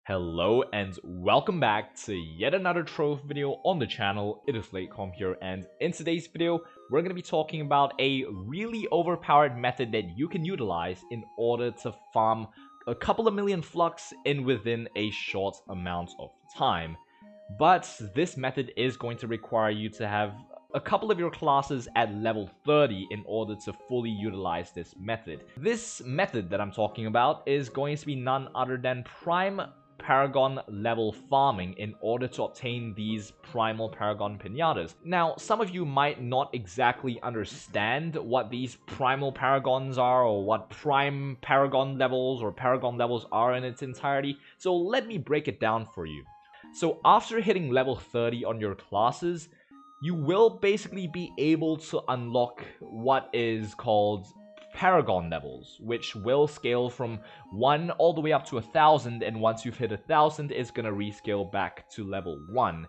Hello and welcome back to yet another Trove video on the channel. It is LateCom here, and in today's video we're going to be talking about a really overpowered method that you can utilize in order to farm a couple of million Flux within a short amount of time. But this method is going to require you to have a couple of your classes at level 30 in order to fully utilize this method. This method that I'm talking about is going to be none other than prime Paragon level farming in order to obtain these primal Paragon Pinatas. Now, some of you might not exactly understand what these primal Paragons are or what prime Paragon levels or Paragon levels are in its entirety, so let me break it down for you. So after hitting level 30 on your classes, you will basically be able to unlock what is called Paragon Levels, which will scale from 1 all the way up to 1,000, and once you've hit 1,000, it's gonna rescale back to level 1.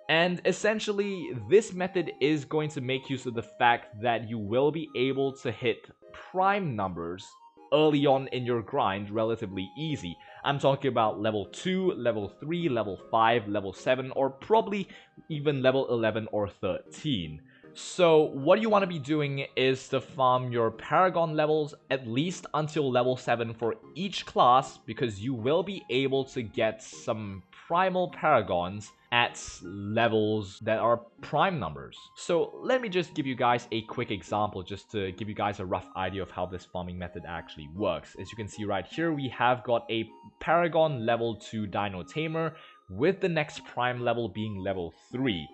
And essentially, this method is going to make use of the fact that you will be able to hit prime numbers early on in your grind relatively easy. I'm talking about level 2, level 3, level 5, level 7, or probably even level 11 or 13. So what you want to be doing is to farm your Paragon levels at least until level 7 for each class, because you will be able to get some primal Paragons at levels that are prime numbers. So let me just give you guys a quick example just to give you guys a rough idea of how this farming method actually works. As you can see right here, we have got a Paragon level 2 Dino Tamer with the next prime level being level 3.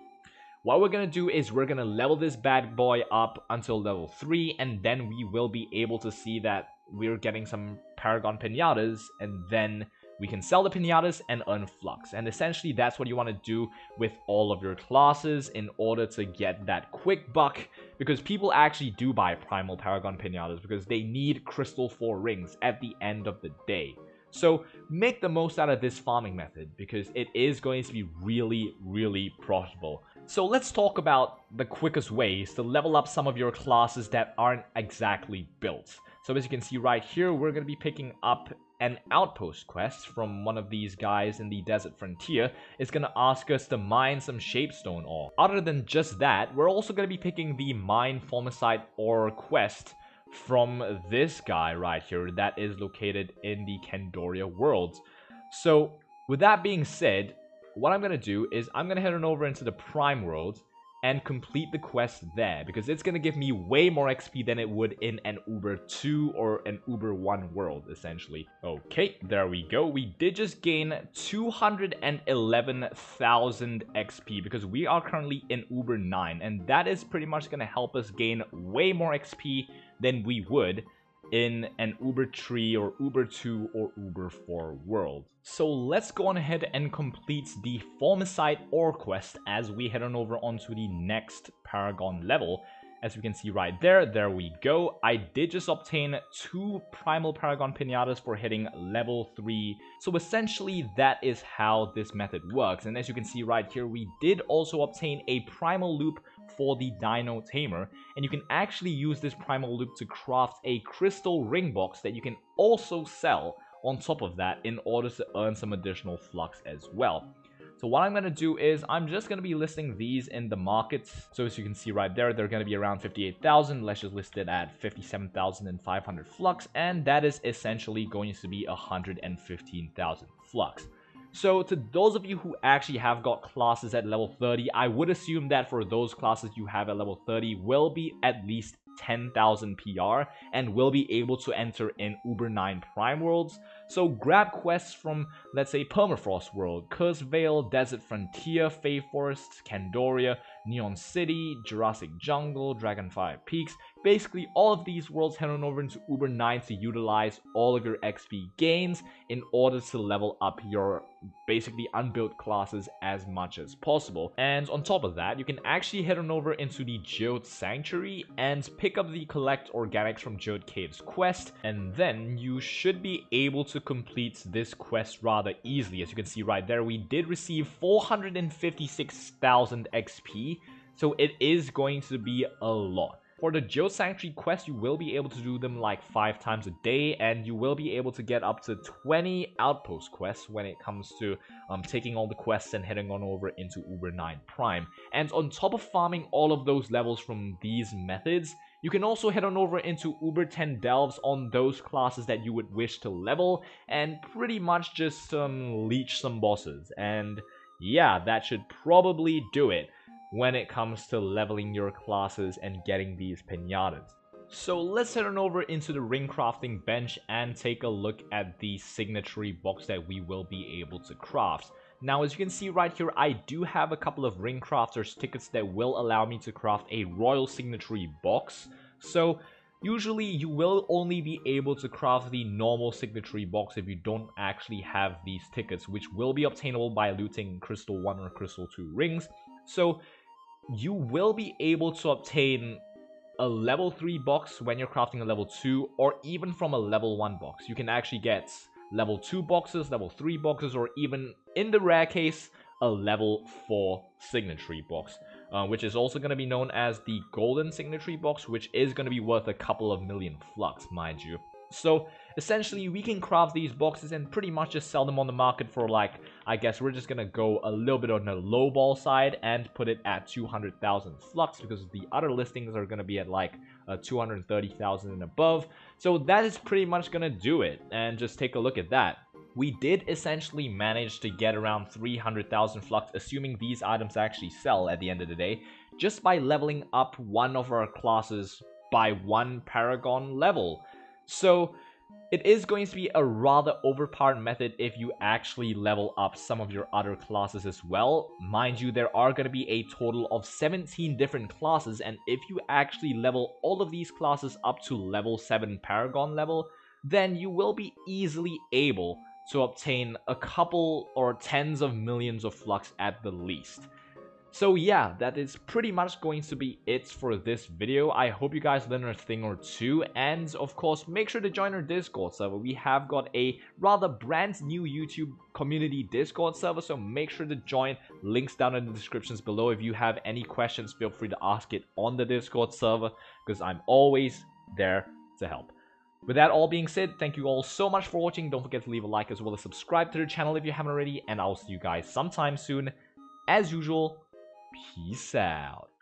What we're going to do is we're going to level this bad boy up until level 3, and then we will be able to see that we're getting some Paragon Pinatas, and then we can sell the Pinatas and earn Flux. And essentially that's what you want to do with all of your classes in order to get that quick buck, because people actually do buy Primal Paragon Pinatas because they need Crystal 4 rings at the end of the day. So make the most out of this farming method because it is going to be really profitable. So let's talk about the quickest ways to level up some of your classes that aren't exactly built. So as you can see right here, we're going to be picking up an outpost quest from one of these guys in the desert frontier. It's going to ask us to mine some shapestone ore. Other than just that, we're also going to be picking the mine formicite ore quest from this guy right here that is located in the Candoria world. So with that being said, what I'm going to do is I'm going to head on over into the Prime World and complete the quest there, because it's going to give me way more XP than it would in an Uber 2 or an Uber 1 world, essentially. Okay, there we go. We did just gain 211,000 XP, because we are currently in Uber 9, and that is pretty much going to help us gain way more XP than we would in an Uber 3 or Uber 2 or Uber 4 world. So let's go on ahead and complete the Formicite ore quest as we head on over onto the next Paragon level. As we can see right there we go. I did just obtain 2 Primal Paragon Pinatas for hitting level 3. So essentially that is how this method works. And as you can see right here, we did also obtain a Primal Loop for the Dino Tamer. And you can actually use this Primal Loop to craft a Crystal Ring Box that you can also sell on top of that in order to earn some additional Flux as well. So what I'm going to do is I'm just going to be listing these in the markets. So as you can see right there, they're going to be around 58,000. Let's just list it at 57,500 Flux. And that is essentially going to be 115,000 Flux. So to those of you who actually have got classes at level 30, I would assume that for those classes you have at level 30 will be at least 10,000 PR and will be able to enter in Uber 9 Prime Worlds. So grab quests from, let's say, Permafrost World, Curse Vale, Desert Frontier, Fey Forest, Candoria, Neon City, Jurassic Jungle, Dragonfire Peaks. Basically, all of these worlds head on over into Uber 9 to utilize all of your XP gains in order to level up your basically unbuilt classes as much as possible. And on top of that, you can actually head on over into the Geode Sanctuary and pick up the Collect Organics from Geode Caves quest, and then you should be able to complete this quest rather easily. As you can see right there, we did receive 456,000 XP, so it is going to be a lot. For the Geosanctuary quest, you will be able to do them like 5 times a day, and you will be able to get up to 20 outpost quests when it comes to taking all the quests and heading on over into Uber 9 Prime. And on top of farming all of those levels from these methods, you can also head on over into Uber 10 Delves on those classes that you would wish to level, and pretty much just leech some bosses. And yeah, that should probably do it when it comes to leveling your classes and getting these pinatas. So let's head on over into the ring crafting bench and take a look at the signatory box that we will be able to craft. Now, as you can see right here, I do have a couple of ring crafters tickets that will allow me to craft a royal signatory box. So usually you will only be able to craft the normal signatory box if you don't actually have these tickets, which will be obtainable by looting Crystal 1 or Crystal 2 rings. So you will be able to obtain a level 3 box when you're crafting a level 2, or even from a level 1 box. You can actually get level 2 boxes, level 3 boxes, or even, in the rare case, a level 4 signatory box, which is also going to be known as the golden signatory box, which is going to be worth a couple of million flux, mind you. So essentially, we can craft these boxes and pretty much just sell them on the market for, like, I guess we're just gonna go a little bit on the low ball side and put it at 200,000 flux, because the other listings are gonna be at like 230,000 and above. So that is pretty much gonna do it, and just take a look at that. We did essentially manage to get around 300,000 flux, assuming these items actually sell at the end of the day, just by leveling up one of our classes by 1 Paragon level. So it is going to be a rather overpowered method if you actually level up some of your other classes as well. Mind you, there are going to be a total of 17 different classes, and if you actually level all of these classes up to level 7 Paragon level, then you will be easily able to obtain a couple or tens of millions of flux at the least. So yeah, that is pretty much going to be it for this video. I hope you guys learned a thing or two, and of course make sure to join our Discord server. We have got a rather brand new YouTube community Discord server, so make sure to join. Links down in the descriptions below. If you have any questions, feel free to ask it on the Discord server, because I'm always there to help. With that all being said, thank you all so much for watching. Don't forget to leave a like as well as subscribe to the channel if you haven't already, and I'll see you guys sometime soon. As usual, peace out.